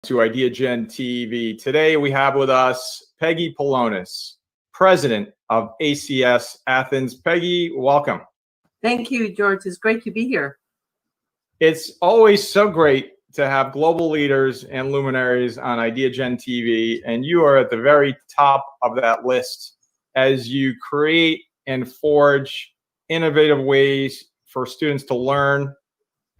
to Idea Gen TV. Today we have with us Peggy Pelonis, president of ACS Athens. Peggy, welcome. Thank you, George. It's great to be here. It's always so great to have global leaders and luminaries on Idea Gen TV, and you are at the very top of that list as you create and forge innovative ways for students to learn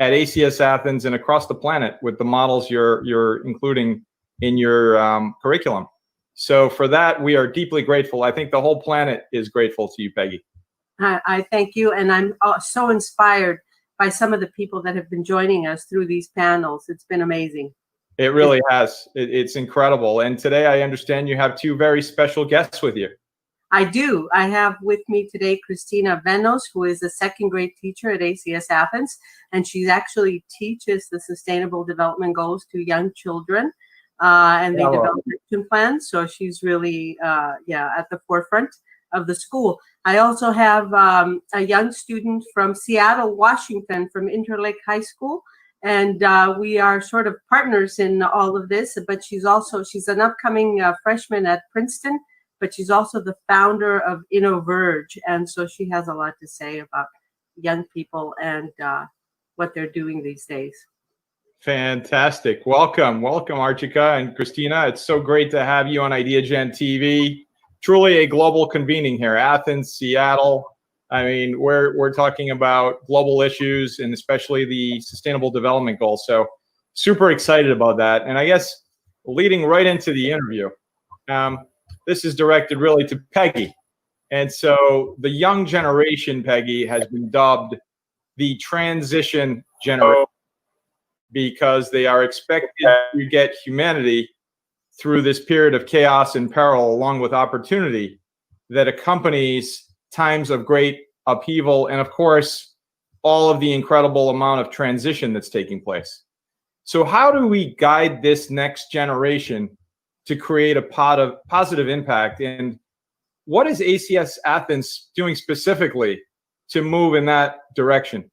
at ACS Athens and across the planet with the models you're including in your curriculum. So for that, we are deeply grateful. I think the whole planet is grateful to you, Peggy. I thank you, and I'm so inspired by some of the people that have been joining us through these panels. It's been amazing. It really has. It's incredible. And today I understand you have two very special guests with you. I do. I have with me today Christina Venos, who is a second grade teacher at ACS Athens, and she actually teaches the Sustainable Development Goals to young children, and they develop action plans. So she's really, at the forefront of the school. I also have a young student from Seattle, Washington, from Interlake High School, and we are sort of partners in all of this. But she's an upcoming freshman at Princeton. But she's also the founder of Innoverge, and so she has a lot to say about young people and what they're doing these days. Fantastic. Welcome, Archika and Christina. It's so great to have you on Idea Gen TV. Truly a global convening here, Athens, Seattle. I mean, we're talking about global issues and especially the Sustainable Development Goals. So super excited about that. And I guess leading right into the interview, this is directed really to Peggy. And so the young generation, Peggy, has been dubbed the transition generation because they are expected to get humanity through this period of chaos and peril, along with opportunity that accompanies times of great upheaval and, of course, all of the incredible amount of transition that's taking place. So how do we guide this next generation to create a positive impact? And what is ACS Athens doing specifically to move in that direction?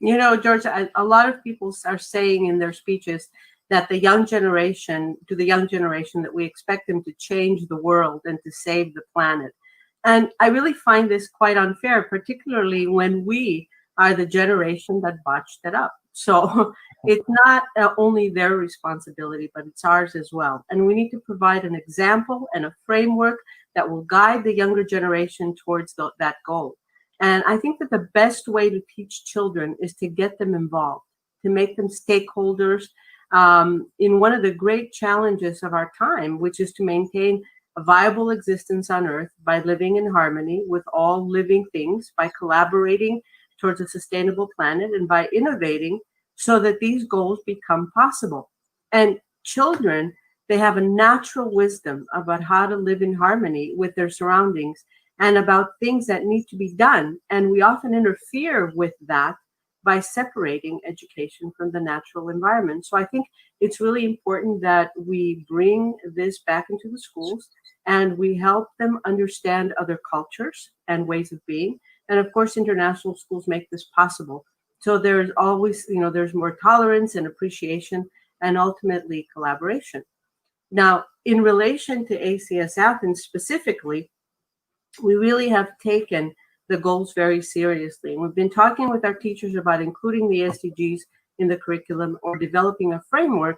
You know, George, a lot of people are saying in their speeches that the young generation, that we expect them to change the world and to save the planet. And I really find this quite unfair, particularly when we are the generation that botched it up. So it's not only their responsibility, but it's ours as well. And we need to provide an example and a framework that will guide the younger generation towards that goal. And I think that the best way to teach children is to get them involved, to make them stakeholders in one of the great challenges of our time, which is to maintain a viable existence on Earth by living in harmony with all living things, by collaborating towards a sustainable planet, and by innovating so that these goals become possible. And children, they have a natural wisdom about how to live in harmony with their surroundings and about things that need to be done. And we often interfere with that by separating education from the natural environment. So I think it's really important that we bring this back into the schools and we help them understand other cultures and ways of being. And of course, international schools make this possible. So there's always, there's more tolerance and appreciation and ultimately collaboration. Now, in relation to ACS Athens specifically, we really have taken the goals very seriously. And we've been talking with our teachers about including the SDGs in the curriculum or developing a framework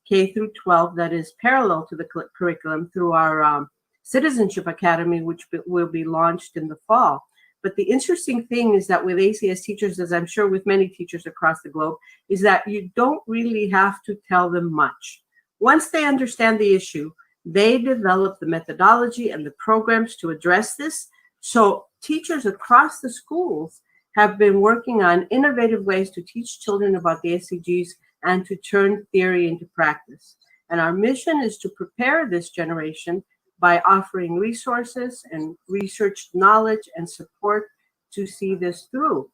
K through 12 that is parallel to the curriculum through our Citizenship Academy, which will be launched in the fall. But the interesting thing is that with ACS teachers, as I'm sure with many teachers across the globe, is that you don't really have to tell them much. Once they understand the issue, they develop the methodology and the programs to address this. So teachers across the schools have been working on innovative ways to teach children about the SDGs and to turn theory into practice. And our mission is to prepare this generation by offering resources and research knowledge and support to see this through.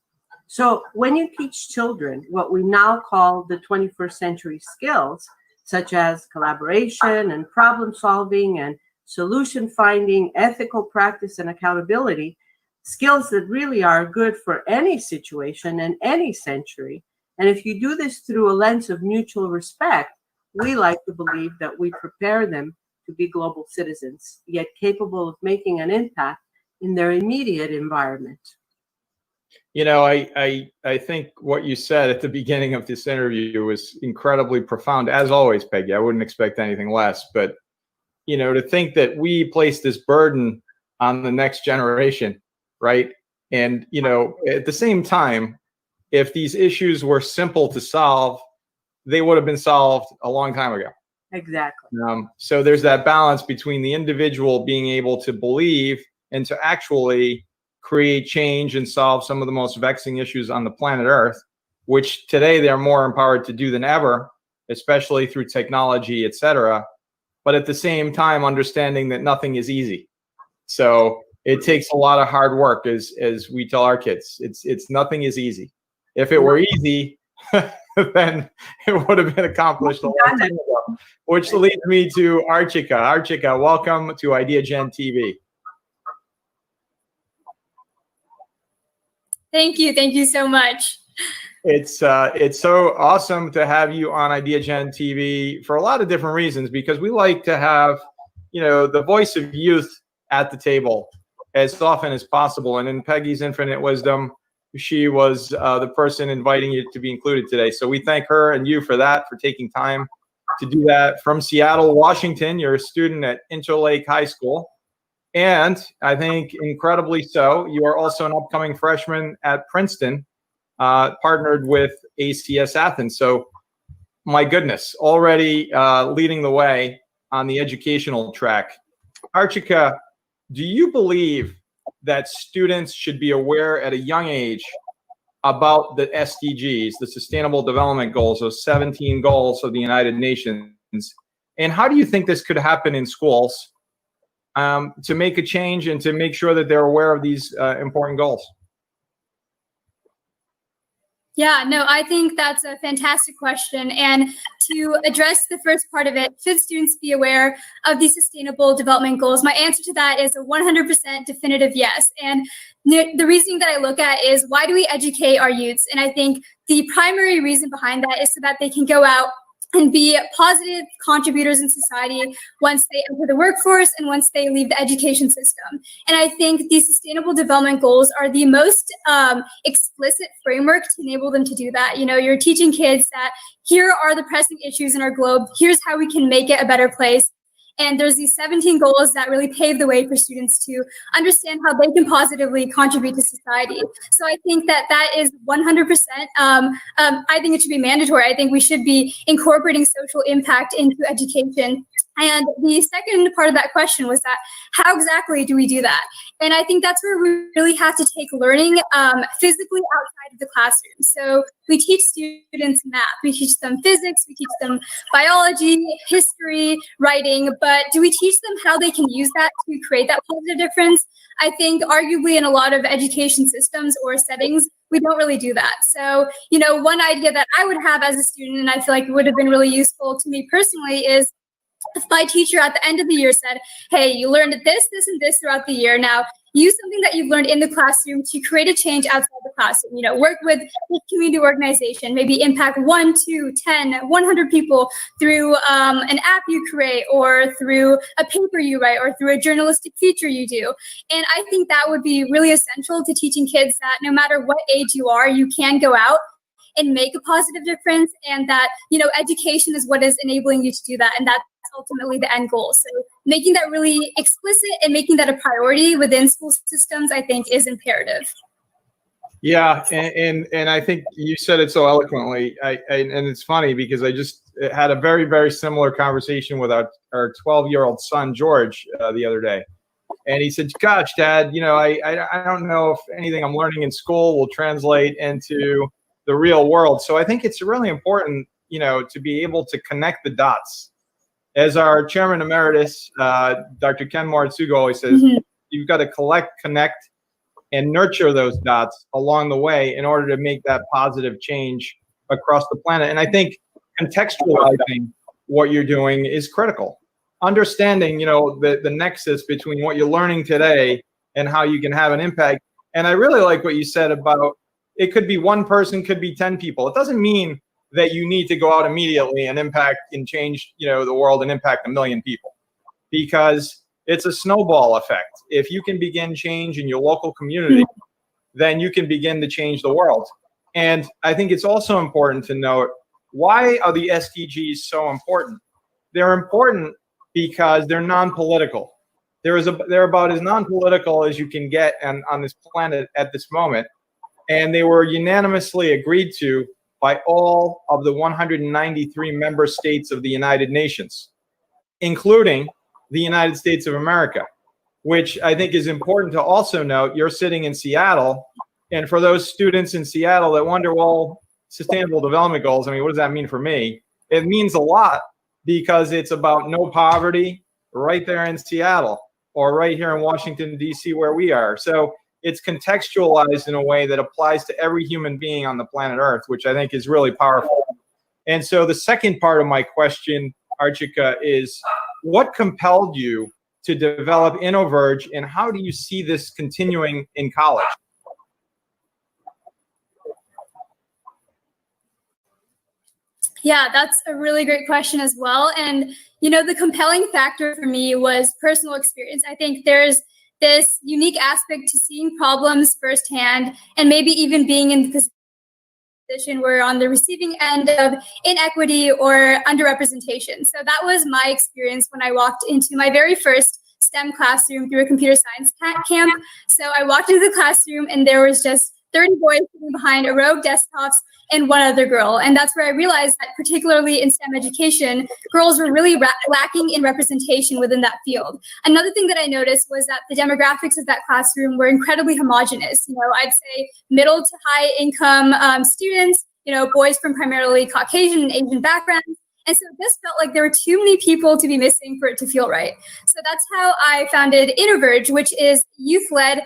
So when you teach children what we now call the 21st century skills, such as collaboration and problem solving and solution finding, ethical practice and accountability, skills that really are good for any situation and any century. And if you do this through a lens of mutual respect, we like to believe that we prepare them to be global citizens, yet capable of making an impact in their immediate environment. You know, I think what you said at the beginning of this interview was incredibly profound, as always, Peggy. I wouldn't expect anything less. But, you know, to think that we place this burden on the next generation, right? And, you know, at the same time, if these issues were simple to solve, they would have been solved a long time ago. Exactly. So there's that balance between the individual being able to believe and to actually create change and solve some of the most vexing issues on the planet Earth, which today they're more empowered to do than ever, especially through technology, et cetera. But at the same time, understanding that nothing is easy. So it takes a lot of hard work, as we tell our kids. It's nothing is easy. If it were easy, then it would have been accomplished a long time ago. Which leads me to Archika. Archika, welcome to Idea Gen TV. Thank you. Thank you so much. It's so awesome to have you on Idea Gen TV for a lot of different reasons, because we like to have, you know, the voice of youth at the table as often as possible. And in Peggy's infinite wisdom, she was the person inviting you to be included today. So we thank her and you for that, for taking time to do that. From Seattle, Washington, you're a student at Interlake High School. And I think incredibly so, you are also an upcoming freshman at Princeton, partnered with ACS Athens. So my goodness, already leading the way on the educational track. Archika, do you believe that students should be aware at a young age about the SDGs, the Sustainable Development Goals, those 17 goals of the United Nations? And how do you think this could happen in schools to make a change and to make sure that they're aware of these important goals? Yeah, no, I think that's a fantastic question. And to address the first part of it, should students be aware of the Sustainable Development Goals? My answer to that is a 100% definitive yes. And the reasoning that I look at is, why do we educate our youths? And I think the primary reason behind that is so that they can go out and be positive contributors in society once they enter the workforce and once they leave the education system. And I think these Sustainable Development Goals are the most explicit framework to enable them to do that. You know, you're teaching kids that here are the pressing issues in our globe, here's how we can make it a better place. And there's these 17 goals that really pave the way for students to understand how they can positively contribute to society. So I think that that is 100%. I think it should be mandatory. I think we should be incorporating social impact into education. And the second part of that question was that, how exactly do we do that? And I think that's where we really have to take learning physically outside of the classroom. So we teach students math, we teach them physics, we teach them biology, history, writing, but do we teach them how they can use that to create that positive difference? I think arguably in a lot of education systems or settings, we don't really do that. So, you know, one idea that I would have as a student, and I feel like it would have been really useful to me personally, is if my teacher at the end of the year said, hey, you learned this, this, and this throughout the year. Now, use something that you've learned in the classroom to create a change outside the classroom. You know, work with a community organization, maybe impact 1, 2, 10, 100 people through an app you create, or through a paper you write, or through a journalistic feature you do. And I think that would be really essential to teaching kids that no matter what age you are, you can go out and make a positive difference, and that, you know, education is what is enabling you to do that, and that's ultimately the end goal. So making that really explicit and making that a priority within school systems, I think, is imperative. Yeah, and I think you said it so eloquently. And it's funny because I just had a very, very similar conversation with our 12-year-old son, George, the other day. And he said, gosh, Dad, you know, I don't know if anything I'm learning in school will translate into the real world. So I think it's really important, you know, to be able to connect the dots. As our chairman emeritus, Dr. Ken Moritsugo always says, you've got to collect, connect, and nurture those dots along the way in order to make that positive change across the planet. And I think contextualizing what you're doing is critical. Understanding, you know, the nexus between what you're learning today and how you can have an impact. And I really like what you said about, it could be one person, could be 10 people. It doesn't mean that you need to go out immediately and impact and change, the world and impact 1 million people, because it's a snowball effect. If you can begin change in your local community, then you can begin to change the world. And I think it's also important to note, why are the SDGs so important? They're important because they're non-political. They're about as non-political as you can get on this planet at this moment. And they were unanimously agreed to by all of the 193 member states of the United Nations, including the United States of America, which I think is important to also note. You're sitting in Seattle, and for those students in Seattle that wonder, well, Sustainable Development Goals, I mean, what does that mean for me? It means a lot, because it's about no poverty right there in Seattle, or right here in Washington, D.C., where we are. So it's contextualized in a way that applies to every human being on the planet Earth, which I think is really powerful. And so the second part of my question, Archika, is what compelled you to develop Innoverge, and how do you see this continuing in college? Yeah, that's a really great question as well. And, the compelling factor for me was personal experience. I think there's this unique aspect to seeing problems firsthand, and maybe even being in the position where on the receiving end of inequity or underrepresentation. So that was my experience when I walked into my very first STEM classroom through a computer science camp. So I walked into the classroom, and there was just 30 boys sitting behind a row of desktops and one other girl. And that's where I realized that, particularly in STEM education, girls were really lacking in representation within that field. Another thing that I noticed was that the demographics of that classroom were incredibly homogenous. I'd say middle to high income students, boys from primarily Caucasian and Asian backgrounds. And so it just felt like there were too many people to be missing for it to feel right. So that's how I founded Innoverge, which is youth-led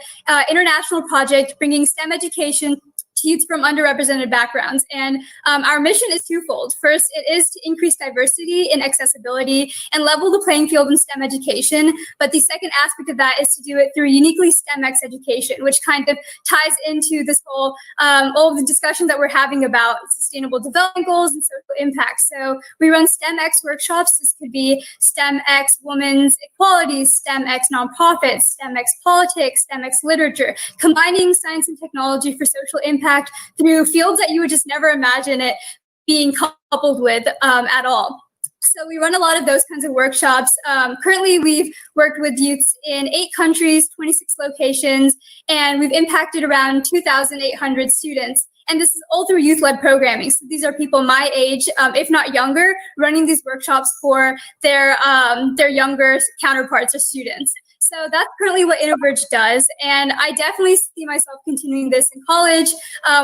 international project bringing STEM education to youth from underrepresented backgrounds. And our mission is twofold. First, it is to increase diversity and accessibility and level the playing field in STEM education. But the second aspect of that is to do it through uniquely STEMX education, which kind of ties into this whole, all of the discussion that we're having about sustainable development goals and social impact. So we run STEMX workshops. This could be STEMX women's equality, STEMX nonprofits, STEMX politics, STEMX literature, combining science and technology for social impact through fields that you would just never imagine it being coupled with at all. So we run a lot of those kinds of workshops. Currently, we've worked with youths in 8 countries, 26 locations, and we've impacted around 2,800 students. And this is all through youth-led programming. So these are people my age, if not younger, running these workshops for their younger counterparts or students. So that's currently what Innoverge does. And I definitely see myself continuing this in college.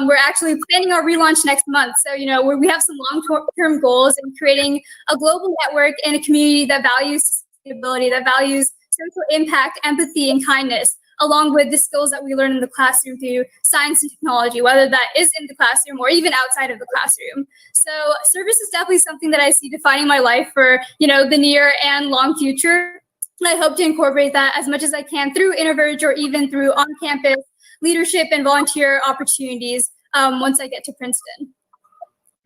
We're actually planning our relaunch next month. So, we have some long-term goals in creating a global network and a community that values sustainability, that values social impact, empathy, and kindness, along with the skills that we learn in the classroom through science and technology, whether that is in the classroom or even outside of the classroom. So service is definitely something that I see defining my life for, the near and long future. And I hope to incorporate that as much as I can through Innoverge or even through on-campus leadership and volunteer opportunities once I get to Princeton.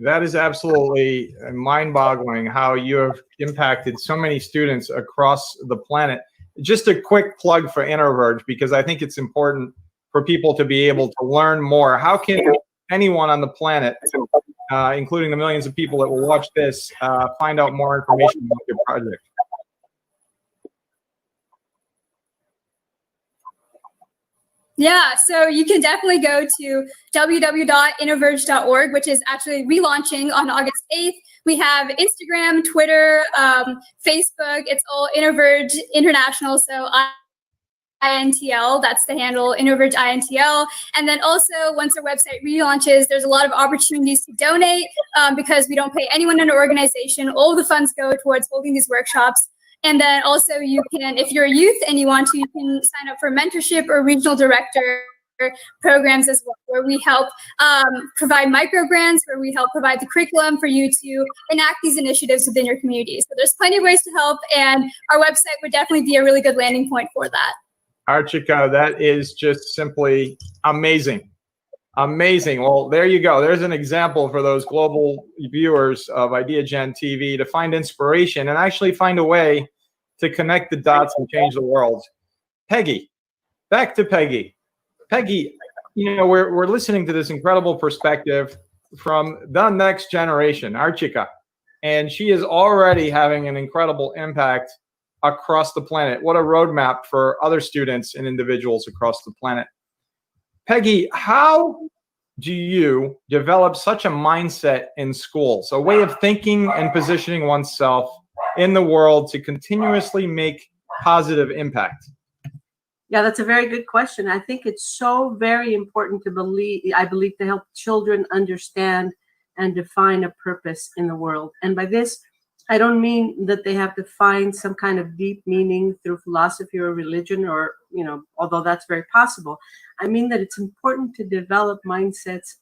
That is absolutely mind-boggling how you have impacted so many students across the planet. Just a quick plug for Innoverge, because I think it's important for people to be able to learn more. How can anyone on the planet, including the millions of people that will watch this, find out more information about your project? Yeah, so you can definitely go to www.innoverge.org, which is actually relaunching on August 8th. We have Instagram, Twitter, Facebook. It's all Innoverge International. So INTL, that's the handle, Innoverge INTL. And then also, once our website relaunches, there's a lot of opportunities to donate because we don't pay anyone in our organization. All the funds go towards holding these workshops. And then also you can, if you're a youth and you want to, you can sign up for mentorship or regional director programs as well, where we help provide micro grants, where we help provide the curriculum for you to enact these initiatives within your community. So there's plenty of ways to help, and our website would definitely be a really good landing point for that. Archika, that is just simply amazing. Amazing. Well, there you go. There's an example for those global viewers of IdeaGen TV to find inspiration and actually find a way to connect the dots and change the world. Peggy, back to Peggy. Peggy, you know, we're listening to this incredible perspective from the next generation, Archika, and she is already having an incredible impact across the planet. What a roadmap for other students and individuals across the planet. Peggy, how do you develop such a mindset in schools, a way of thinking and positioning oneself in the world to continuously make positive impact? Yeah, that's a very good question. I think it's so very important I believe, to help children understand and define a purpose in the world. And by this, I don't mean that they have to find some kind of deep meaning through philosophy or religion, or, you know, although that's very possible. I mean that it's important to develop mindsets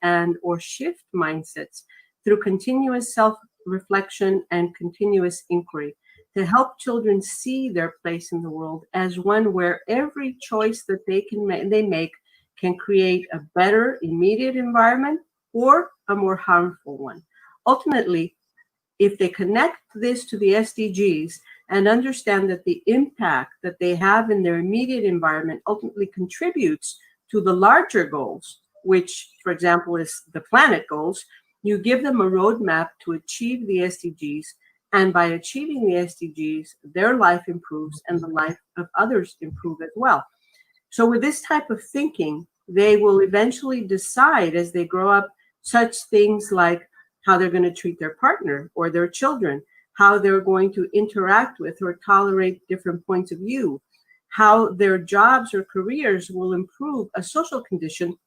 or shift mindsets through continuous self-reflection and continuous inquiry, to help children see their place in the world as one where every choice that they make can create a better immediate environment or a more harmful one. Ultimately, if they connect this to the SDGs and understand that the impact that they have in their immediate environment ultimately contributes to the larger goals, which, for example, is the planet goals, you give them a roadmap to achieve the SDGs. And by achieving the SDGs, their life improves and the life of others improve as well. So with this type of thinking, they will eventually decide as they grow up such things like how they're going to treat their partner or their children, how they're going to interact with or tolerate different points of view, how their jobs or careers will improve a social condition,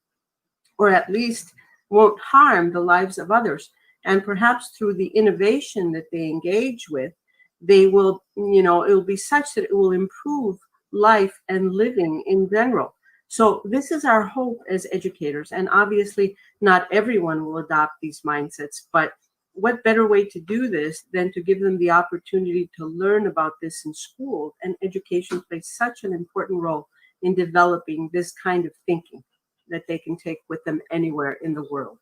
or at least won't harm the lives of others. And perhaps through the innovation that they engage with, they will, you know, it will be such that it will improve life and living in general. So this is our hope as educators. And obviously not everyone will adopt these mindsets, but what better way to do this than to give them the opportunity to learn about this in school? And education plays such an important role in developing this kind of thinking that they can take with them anywhere in the world.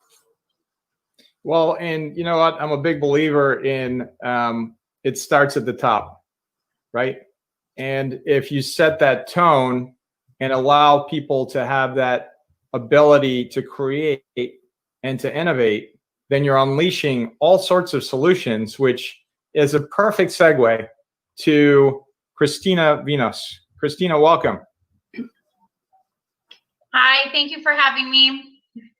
Well, and you know what? I'm a big believer in it starts at the top, right? And if you set that tone and allow people to have that ability to create and to innovate, then you're unleashing all sorts of solutions, which is a perfect segue to Christina Venos. Christina, welcome. Hi, thank you for having me.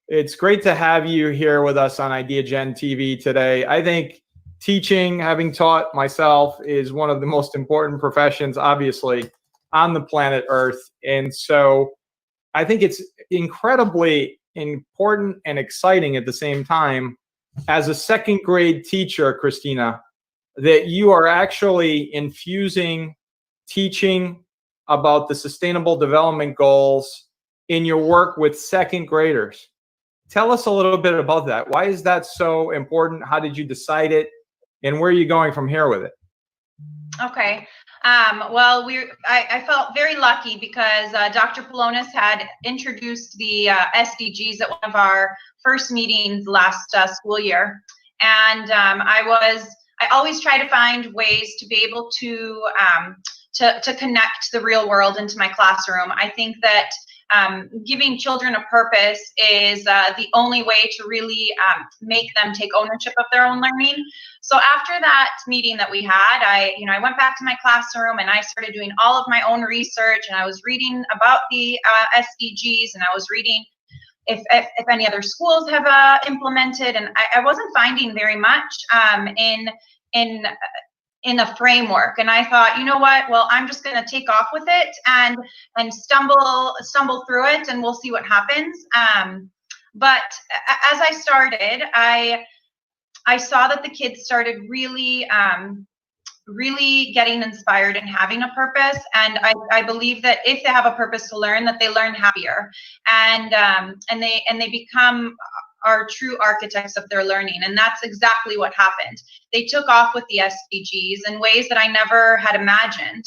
It's great to have you here with us on IdeaGen TV today. I think teaching, having taught myself, is one of the most important professions, obviously, on the planet Earth. And so I think it's incredibly important and exciting at the same time, as a second grade teacher, Christina, that you are actually infusing teaching about the Sustainable Development Goals in your work with second graders. Tell us a little bit about that. Why is that so important? How did you decide it? And where are you going from here with it? Okay. Well, I felt very lucky because Dr. Pelonis had introduced the SDGs at one of our first meetings last school year. And I always try to find ways to be able to connect the real world into my classroom. I think that giving children a purpose is the only way to really make them take ownership of their own learning. So after that meeting that we had, I went back to my classroom and I started doing all of my own research, and I was reading about the SDGs, and I was reading if any other schools have implemented, and I wasn't finding very much in a framework. And I thought, you know what, well, I'm just going to take off with it and stumble through it, and we'll see what happens. But as I started, I saw that the kids started really getting inspired and having a purpose. And I believe that if they have a purpose to learn, that they learn happier, and they become are true architects of their learning. And that's exactly what happened. They took off with the SDGs in ways that I never had imagined.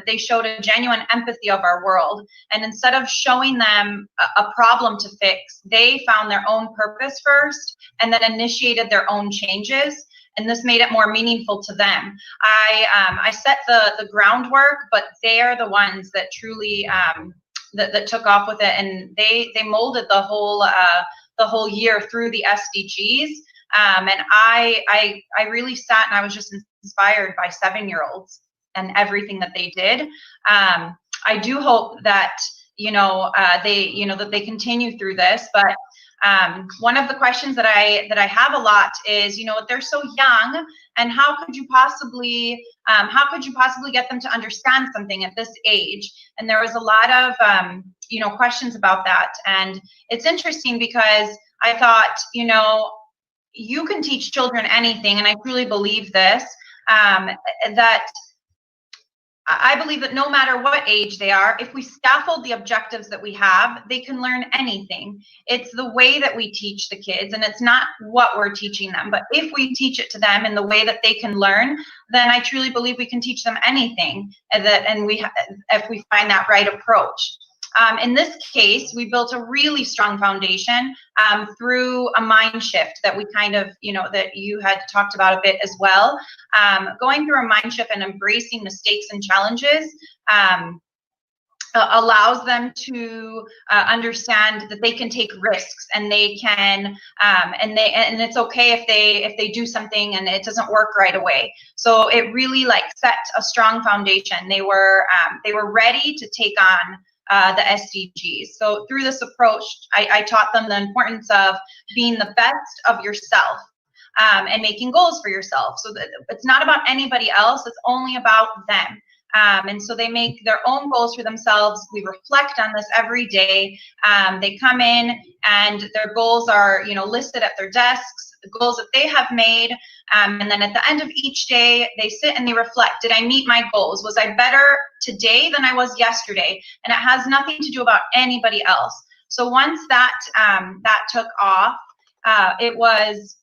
They showed a genuine empathy of our world. And instead of showing them a problem to fix, they found their own purpose first and then initiated their own changes. And this made it more meaningful to them. I set the groundwork, but they are the ones that truly that took off with it, and they molded the whole year through the SDGs. And I really sat and I was just inspired by 7-year-olds and everything that they did. I do hope that that they continue through this, but one of the questions that I have a lot is, they're so young, and how could you possibly get them to understand something at this age? And there was a lot of questions about that, and it's interesting because I thought, you can teach children anything, and I truly believe this, that I believe that no matter what age they are, if we scaffold the objectives that we have, they can learn anything. It's the way that we teach the kids, and it's not what we're teaching them. But if we teach it to them in the way that they can learn, then I truly believe we can teach them anything, if we find that right approach. In this case, we built a really strong foundation through a mind shift that we kind of, that you had talked about a bit as well. Going through a mind shift and embracing mistakes and challenges allows them to understand that they can take risks, and they can and it's okay if they do something and it doesn't work right away. So it really set a strong foundation. They were ready to take on the SDGs. So through this approach, I taught them the importance of being the best of yourself and making goals for yourself. So that it's not about anybody else, it's only about them. And so they make their own goals for themselves. We reflect on this every day. They come in and their goals are, listed at their desks, the goals that they have made. And then at the end of each day, they sit and they reflect. Did I meet my goals? Was I better today than I was yesterday? And it has nothing to do about anybody else. So once that took off, it was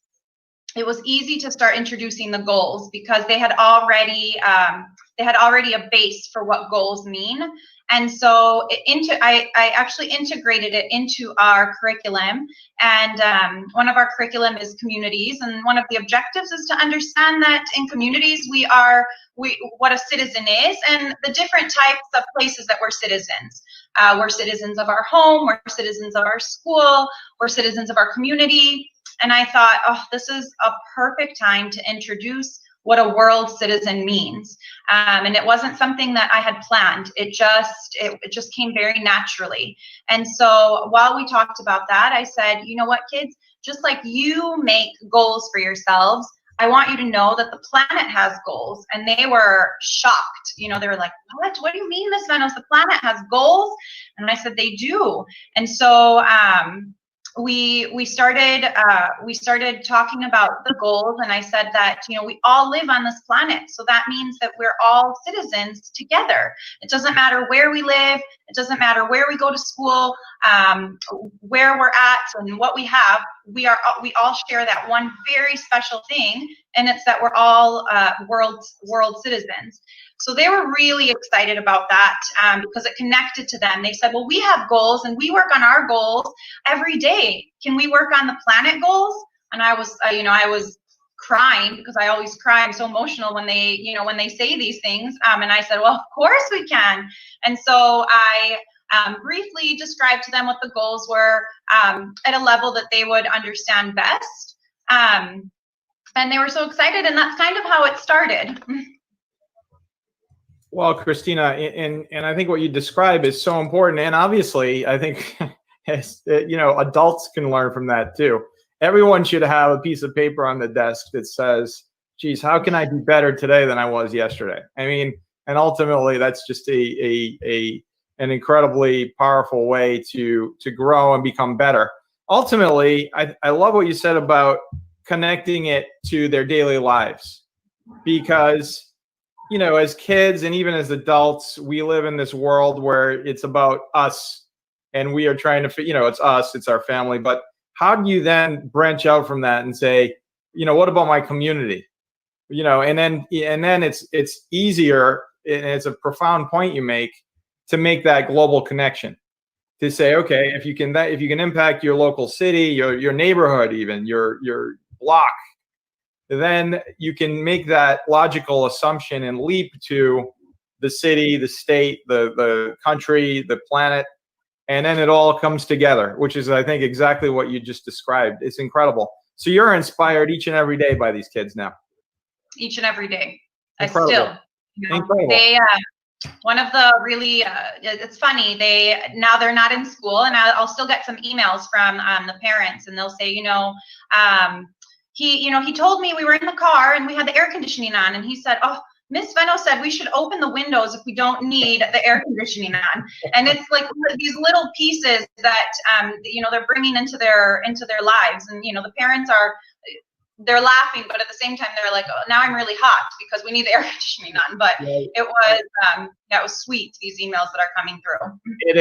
easy to start introducing the goals, because they had already a base for what goals mean. And so I actually integrated it into our curriculum. And one of our curriculum is communities. And one of the objectives is to understand that in communities, what a citizen is, and the different types of places that we're citizens. We're citizens of our home, we're citizens of our school, we're citizens of our community. And I thought, this is a perfect time to introduce what a world citizen means. And it wasn't something that I had planned. It just came very naturally. And so while we talked about that, I said, you know what, kids, just like you make goals for yourselves, I want you to know that the planet has goals. And they were shocked. They were like, what do you mean, Miss Venos? The planet has goals? And I said, they do. And so we started talking about the goals, and I said that we all live on this planet, so that means that we're all citizens together. It doesn't matter where we live, it doesn't matter where we go to school, where we're at, and what we have. We all share that one very special thing, and it's that we're all world citizens. So they were really excited about that because it connected to them. They said, well, we have goals and we work on our goals every day. Can we work on the planet goals? And I was crying, because I always cry. I'm so emotional when they say these things. And I said, well, of course we can. And so I briefly described to them what the goals were at a level that they would understand best. And they were so excited, and that's kind of how it started. Well, Christina, and I think what you describe is so important. And obviously, I think, adults can learn from that too. Everyone should have a piece of paper on the desk that says, geez, how can I be better today than I was yesterday? I mean, and ultimately, that's just an incredibly powerful way to grow and become better. Ultimately, I love what you said about connecting it to their daily lives, because as kids and even as adults, we live in this world where it's about us, and we are trying to, it's us, it's our family. But how do you then branch out from that and say, what about my community? And then it's easier and it's a profound point you make, to make that global connection. To say, okay, if you can impact your local city, your neighborhood, even your block, then you can make that logical assumption and leap to the city, the state, the country, the planet, and then it all comes together, which is, I think, exactly what you just described. It's incredible. So you're inspired each and every day by these kids now. Each and every day. Incredible. I still, Incredible. They, one of the really, it's funny, now they're not in school, and I'll still get some emails from the parents, and they'll say, he told me, we were in the car and we had the air conditioning on, and he said, oh, Miss Venos said we should open the windows if we don't need the air conditioning on. And it's like these little pieces that, they're bringing into their lives. And, the parents they're laughing, but at the same time, they're like, oh, now I'm really hot because we need the air conditioning on. But it was sweet, these emails that are coming through. It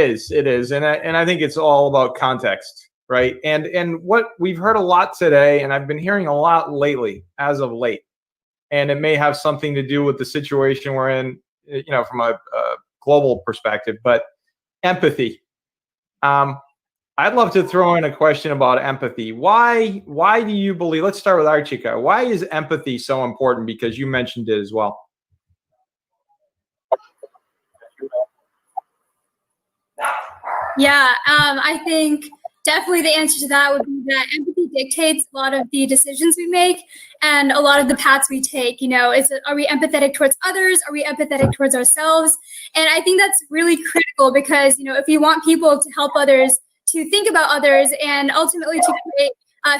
is. And I think it's all about context, right? And what we've heard a lot today, and I've been hearing a lot lately, as of late, and it may have something to do with the situation we're in, from a global perspective, but empathy. I'd love to throw in a question about empathy. Why do you believe, let's start with Archika. Why is empathy so important? Because you mentioned it as well. Yeah, I think definitely the answer to that would be that empathy dictates a lot of the decisions we make and a lot of the paths we take. Are we empathetic towards others? Are we empathetic towards ourselves? And I think that's really critical because, if you want people to help others, to think about others, and ultimately to create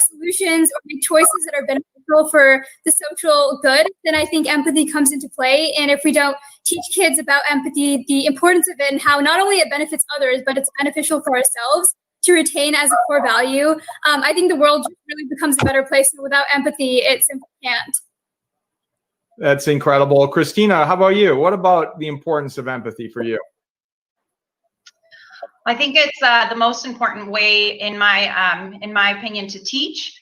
solutions or make choices that are beneficial for the social good, then I think empathy comes into play. And if we don't teach kids about empathy, the importance of it, and how not only it benefits others, but it's beneficial for ourselves to retain as a core value, I think the world really becomes a better place. And without empathy, it simply can't. That's incredible. Christina, how about you? What about the importance of empathy for you? I think it's the most important way, in my opinion, to teach.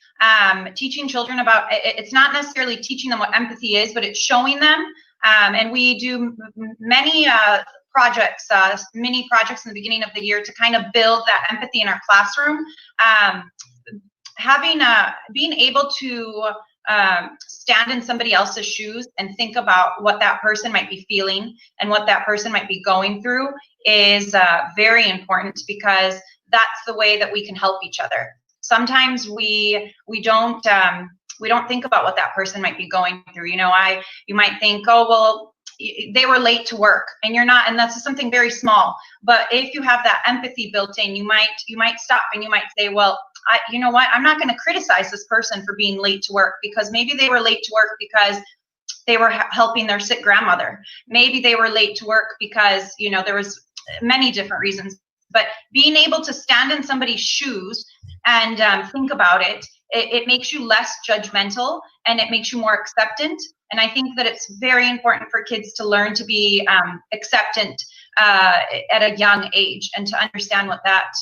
Teaching children about, it's not necessarily teaching them what empathy is, but it's showing them. And we do many projects, mini projects in the beginning of the year to kind of build that empathy in our classroom. Being able to stand in somebody else's shoes and think about what that person might be feeling and what that person might be going through is very important, because that's the way that we can help each other. Sometimes we don't think about what that person might be going through. You might think, oh, well, they were late to work, and you're not, and that's something very small. But if you have that empathy built in, you might stop and you might say, well, you know what? I'm not going to criticize this person for being late to work, because maybe they were late to work because they were helping their sick grandmother. Maybe they were late to work because, there was many different reasons. But being able to stand in somebody's shoes and think about it, it makes you less judgmental, and it makes you more acceptant. And I think that it's very important for kids to learn to be acceptant at a young age, and to understand what that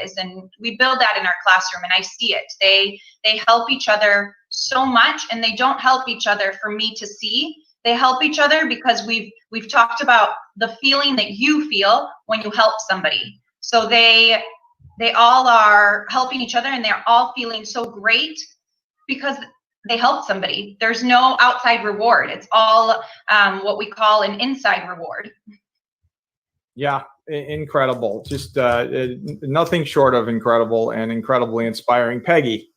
is. And we build that in our classroom, and I see it. They help each other so much, and they don't help each other for me to see. They help each other because we've talked about the feeling that you feel when you help somebody. So they all are helping each other, and they're all feeling so great because they helped somebody. There's no outside reward. It's all what we call an inside reward. Yeah, incredible. Just nothing short of incredible, and incredibly inspiring. Peggy,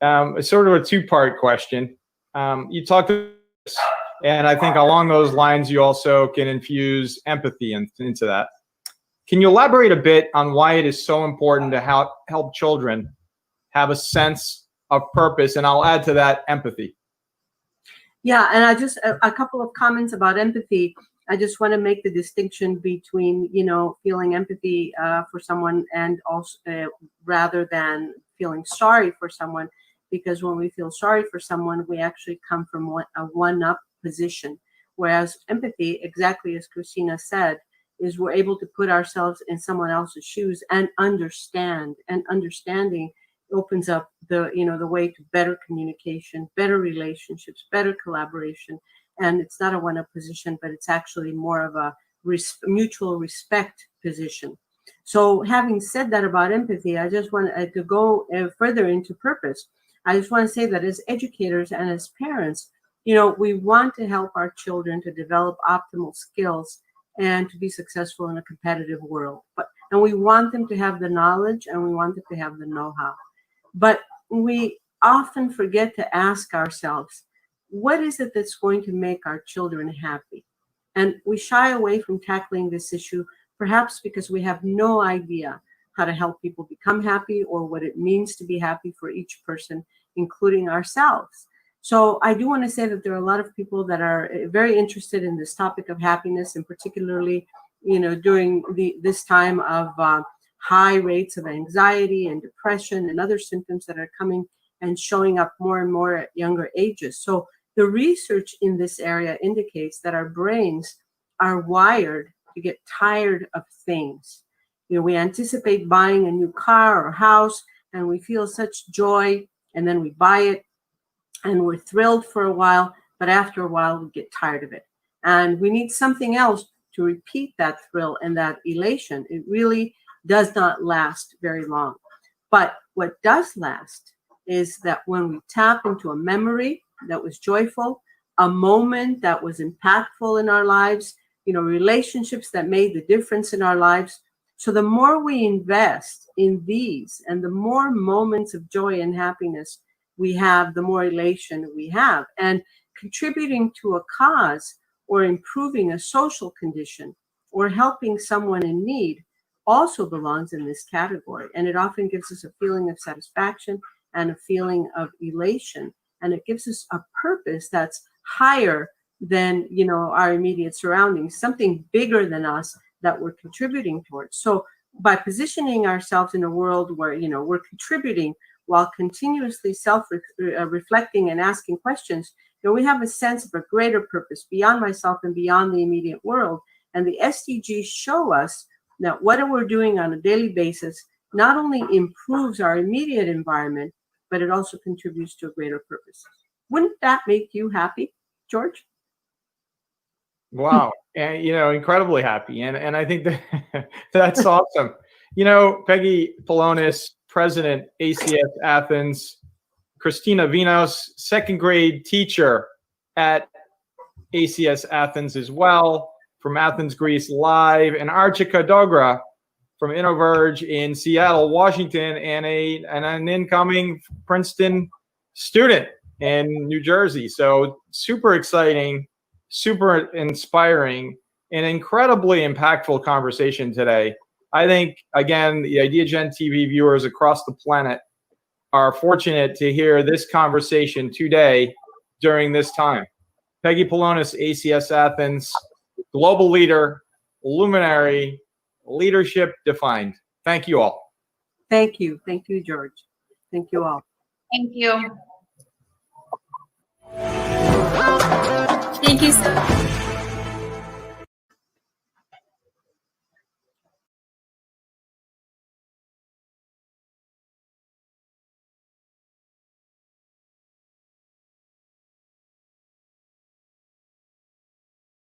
sort of a two-part question. You talked about this, and I think along those lines, you also can infuse empathy into that. Can you elaborate a bit on why it is so important to help children have a sense of purpose? And I'll add to that empathy. Yeah, and I just, a couple of comments about empathy. I just want to make the distinction between, feeling empathy for someone, and also rather than feeling sorry for someone, because when we feel sorry for someone, we actually come from a one-up position. Whereas empathy, exactly as Christina said, is we're able to put ourselves in someone else's shoes and understand. And understanding opens up the way to better communication, better relationships, better collaboration. And it's not a one-up position, but it's actually more of a mutual respect position. So having said that about empathy, I just want to go further into purpose. I just want to say that as educators and as parents, we want to help our children to develop optimal skills and to be successful in a competitive world. And we want them to have the knowledge and we want them to have the know-how. But we often forget to ask ourselves, what is it that's going to make our children happy? And we shy away from tackling this issue, perhaps because we have no idea how to help people become happy or what it means to be happy for each person, including ourselves. So I do want to say that there are a lot of people that are very interested in this topic of happiness, and particularly, during this time of high rates of anxiety and depression and other symptoms that are coming and showing up more and more at younger ages. So the research in this area indicates that our brains are wired to get tired of things. We anticipate buying a new car or house and we feel such joy, and then we buy it and we're thrilled for a while, but after a while we get tired of it. And we need something else to repeat that thrill and that elation. It really does not last very long. But what does last is that when we tap into a memory that was joyful, a moment that was impactful in our lives, relationships that made the difference in our lives. So the more we invest in these and the more moments of joy and happiness we have, the more elation we have. And contributing to a cause or improving a social condition or helping someone in need also belongs in this category. And it often gives us a feeling of satisfaction and a feeling of elation. And it gives us a purpose that's higher than, our immediate surroundings, something bigger than us that we're contributing towards. So by positioning ourselves in a world where, we're contributing while continuously self-reflecting and asking questions, we have a sense of a greater purpose beyond myself and beyond the immediate world. And the SDGs show us that what we're doing on a daily basis not only improves our immediate environment, but it also contributes to a greater purpose. Wouldn't that make you happy, George? Wow. And, incredibly happy. And I think that that's awesome. Peggy Pelonis, President, ACS Athens, Christina, Venos, second grade teacher at ACS Athens as well, from Athens, Greece Live, and Archika Dogra from Innoverge in Seattle, Washington, and an incoming Princeton student in New Jersey. So super exciting, super inspiring, and incredibly impactful conversation today. I think, again, the IdeaGen TV viewers across the planet are fortunate to hear this conversation today during this time. Peggy Pelonis, ACS Athens, global leader, luminary, leadership defined. Thank you all. Thank you. Thank you, George. Thank you all. Thank you. Thank you so much.